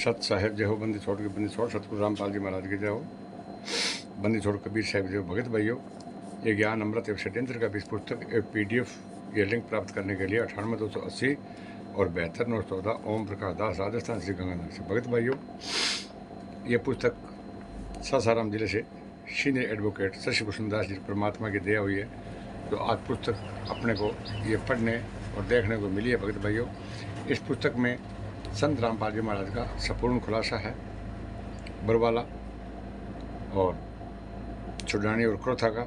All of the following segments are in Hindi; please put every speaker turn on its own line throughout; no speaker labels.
सत साहेब जय हो, बंदी छोड़ के बंदी छोड़, सतगुरु रामपाल जी महाराज की जय हो, बंदी छोड़ कबीर साहिब जय हो। भगत भाइयों, ये ज्ञान अमृत एवं षड्यंत्र का बीस पुस्तक एक PDF ये लिंक प्राप्त करने के लिए 98 280 और 72 914 ओम प्रकाश दास, राजस्थान, श्री गंगानगर से। भगत भाइयों, ये पुस्तक सासाराम जिले से सीनियर एडवोकेट शशि भूषण दास जी परमात्मा की दया हुई है, तो आज पुस्तक अपने को ये पढ़ने और देखने को मिली है। भगत भाइयों, इस पुस्तक में संत रामपाल जी महाराज का संपूर्ण खुलासा है, बरवाला और छुड़ानी और क्रोथा का,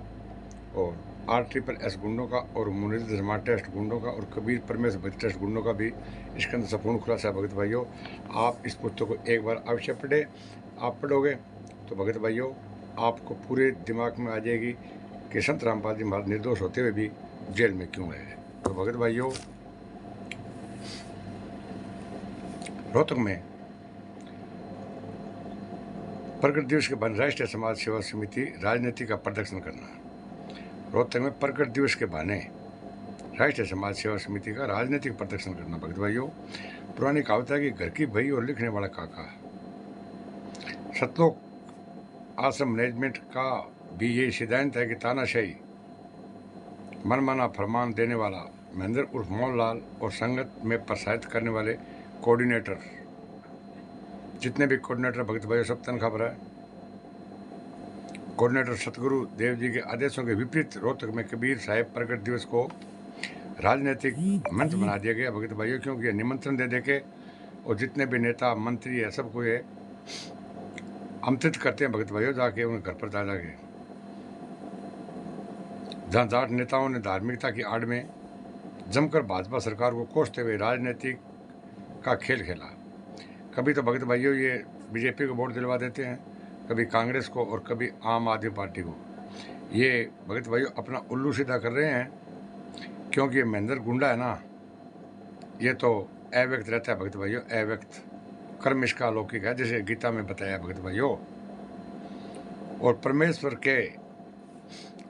और RSSS गुंडों का, और मुनीर धर्मा टेस्ट गुंडों का, और कबीर परमेश भक्ति टेस्ट गुंडों का भी इसके अंदर संपूर्ण खुलासा है। भगत भाइयों, आप इस पुस्तक को एक बार अवश्य पढ़े। आप पढ़ोगे तो भगत भाइयों आपको पूरे दिमाग में आ जाएगी कि संत रामपाल जी महाराज निर्दोष होते हुए भी जेल में क्यों है। तो भगत भाइयों, रोहतक में प्रकट दिवस के बहाने राष्ट्रीय समाज सेवा समिति राजनीति का प्रदर्शन करना। रोहतक में प्रकट दिवस के बहाने राष्ट्रीय समाज सेवा समिति का राजनीतिक प्रदर्शन करना। भगत भाइयों, पुरानी कहावत है कि घर की भई और लिखने वाला काका। सतलोक आश्रम मैनेजमेंट का भी यही सिद्धांत है कि तानाशाही मनमाना फरमान देने वाला महेंद्र उर्फ मोहनलाल और संगत में प्रसारित करने वाले कोऑर्डिनेटर, जितने भी कोऑर्डिनेटर भगत भाइयों सब तनख्वाह पर है। कोऑर्डिनेटर सतगुरु देव जी के आदेशों के विपरीत रोहतक में कबीर साहिब प्रकट दिवस को राजनीतिक मंच बना दिया गया। भगत भाइयों, क्योंकि ये निमंत्रण दे दे के और जितने भी नेता मंत्री है सबको ये आमंत्रित करते हैं भगत भाइयों, जाके उनके घर पर जा जाके, जहाँ जाट नेताओं ने धार्मिकता की आड़ में जमकर भाजपा सरकार को कोसते हुए राजनीतिक का खेल खेला। कभी तो भगत भाइयों ये BJP को वोट दिलवा देते हैं, कभी कांग्रेस को और कभी आम आदमी पार्टी को। ये भगत भाइयों अपना उल्लू सीधा कर रहे हैं, क्योंकि ये महेंद्र गुंडा है ना, ये तो अव्यक्त रहता है भगत भाइयों, अव्यक्त कर्म इसका अलौकिक है, जैसे गीता में बताया भगत भाइयों। और परमेश्वर के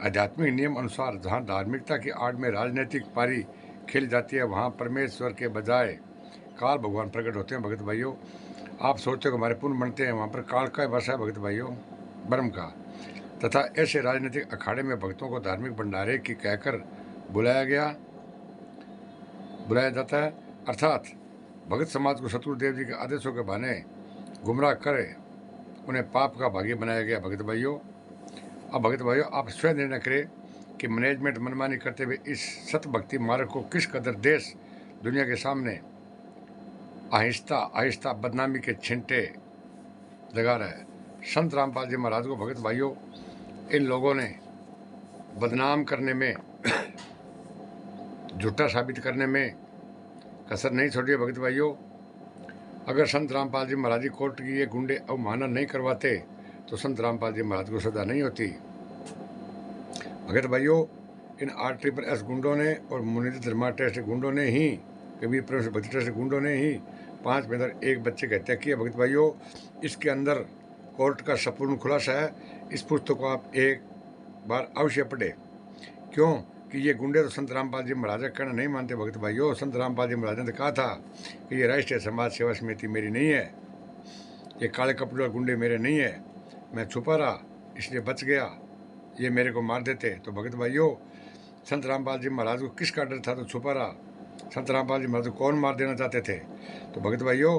आध्यात्मिक नियम अनुसार जहाँ धार्मिकता की आड़ में राजनीतिक पारी खेली जाती है, वहाँ परमेश्वर के बजाय काल भगवान प्रकट होते हैं। भगत भाइयों, आप सोचते हो हमारे पुण्य बनते हैं, वहाँ पर काल का वर्षा है भगत भाइयों, ब्रह्म का। तथा ऐसे राजनीतिक अखाड़े में भक्तों को धार्मिक भंडारे की कहकर बुलाया जाता है, अर्थात भगत समाज को सतगुरुदेव जी के आदेशों के बहाने गुमराह करे उन्हें पाप का भागी बनाया गया। भगत भाइयों, अब भगत भाइयों आप स्वयं निर्णय करें कि मैनेजमेंट मनमानी करते हुए इस सत भक्ति मार्ग को किस कदर देश दुनिया के सामने आहिस्ता आहिस्ता बदनामी के छिंटे लगा रहा है। संत रामपाल जी महाराज को भगत भाइयों इन लोगों ने बदनाम करने में, झूठा साबित करने में कसर नहीं छोड़ी है। भगत भाइयों, अगर संत रामपाल जी महाराज जी कोर्ट की ये गुंडे अवमानना नहीं करवाते तो संत रामपाल जी महाराज को सजा नहीं होती। भगत भाइयों, इन RSSS गुंडों ने और मुनीर धर्मा टेस्ट गुंडों ने ही, कबीर परमेश भक्ति टेस्ट गुंडों ने ही 5 में एक बच्चे की हत्या की है। भगत भाइयों, इसके अंदर कोर्ट का संपूर्ण खुलासा है। इस पुस्तक को आप एक बार अवश्य पढ़े, क्यों कि ये गुंडे तो संत रामपाल जी महाराज का कहना नहीं मानते। भगत भाइयों, संत रामपाल जी महाराज ने कहा था कि ये राष्ट्रीय समाज सेवा समिति मेरी नहीं है, ये काले कपड़े और गुंडे मेरे नहीं है, मैं छुपा रहा इसलिए बच गया, ये मेरे को मार देते। तो भगत भाइयों, संत रामपाल जी महाराज को किसका डर था तो छुपा रहा? संत रामपाल जी महाराज को कौन मार देना चाहते थे? तो भगत भाइयों,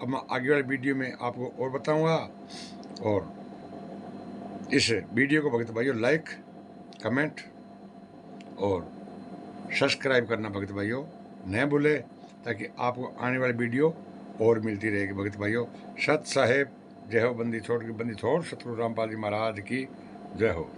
अब मैं आगे वाले वीडियो में आपको और बताऊंगा, और इस वीडियो को भगत भाइयों लाइक, कमेंट और सब्सक्राइब करना भगत भाइयों न भूले, ताकि आपको आने वाली वीडियो और मिलती रहेगी। भगत भाइयों, सत साहेब जय हो, बंदी छोड़ के बंदी छोड़, सतगुरु रामपाल जी महाराज की जय हो।